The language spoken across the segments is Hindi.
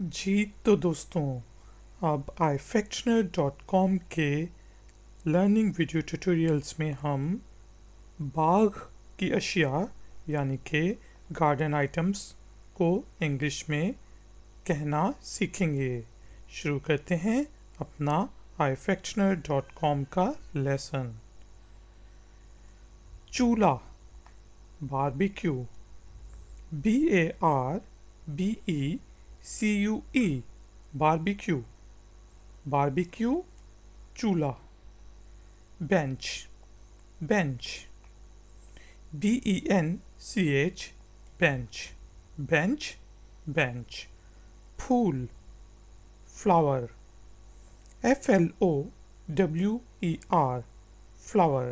जी तो दोस्तों, अब ifactner.com के लर्निंग वीडियो ट्यूटोरियल्स में हम बाग की अशिया यानी कि गार्डन आइटम्स को इंग्लिश में कहना सीखेंगे। शुरू करते हैं अपना ifactner.com का लेसन। चूल्हा, बारबेक्यू, BARBECUE, बारबेक्यू, बारबेक्यू, चूल्हा। Bench, bench, BENCH, bench, bench, bench. फूल, फ्लावर, FLOWER, फ्लावर,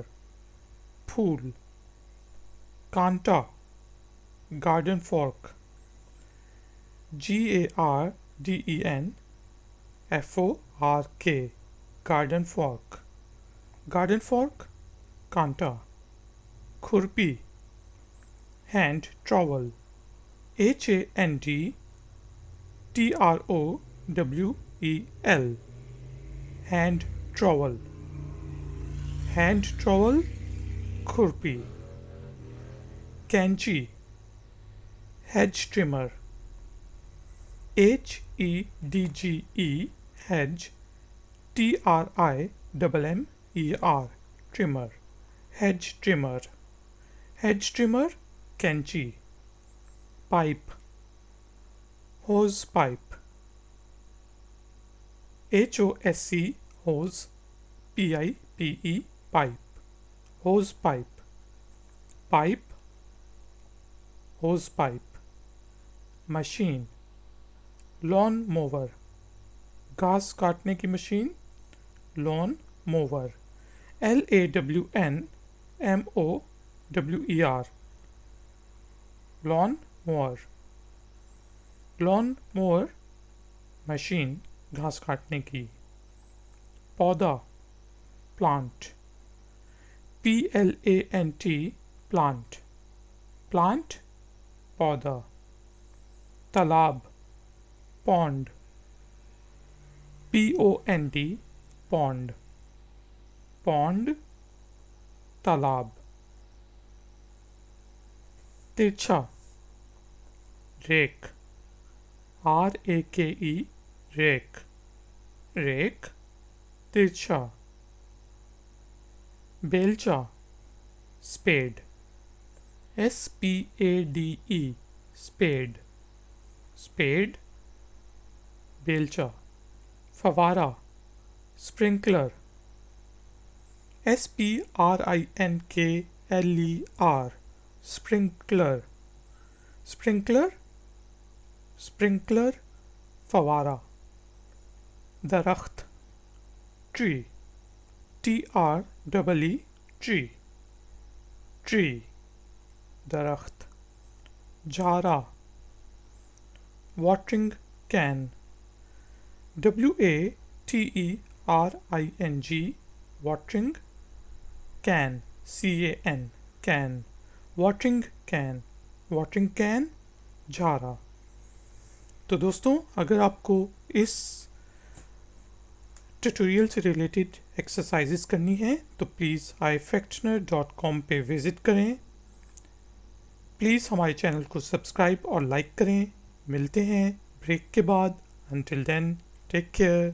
फूल। कांटा, garden fork, GARDEN FORK, garden fork, garden fork, कांटा। खुरपी, hand trowel, HANDTROWEL, hand trowel, hand trowel, खुरपी। कैंची, hedge trimmer, HEDGE, hedge, TRIMMER, trimmer, hedge trimmer, hedge trimmer, कैंची। Pipe, hose pipe, HOSE, hose, PIPE, pipe, hose pipe, pipe, hose pipe. Machine, lawn mower, घास काटने की machine, lawn mower, LAWNMOWER, lawn mower, lawn mower, machine घास काटने की। पौधा, प्लांट, PLANT, प्लांट, प्लांट, पौधा। तालाब, पॉन्ड, POND, पॉन्ड, पॉन्ड, तालाब। तिरछा, रेक, RAKE, रेक, रेक, तिरछा। बेलचा, स्पेड, SPADE, स्पेड, स्पेड, बेलचा। फवारा, sprinkler, SPRINKLER, sprinkler, sprinkler, sprinkler, फवारा। दरख्त, ट्री, TREE, ट्री, ट्री, दरख्त। जारा, watering can, WATERING, watering can, CAN, can, watering can, watering can, जारा। तो दोस्तों, अगर आपको इस ट्यूटोरियल से रिलेटेड एक्सरसाइजेस करनी है तो प्लीज़ ifactner.com पे विज़िट करें। प्लीज़ हमारे चैनल को सब्सक्राइब और लाइक करें। मिलते हैं ब्रेक के बाद। Until then, take care.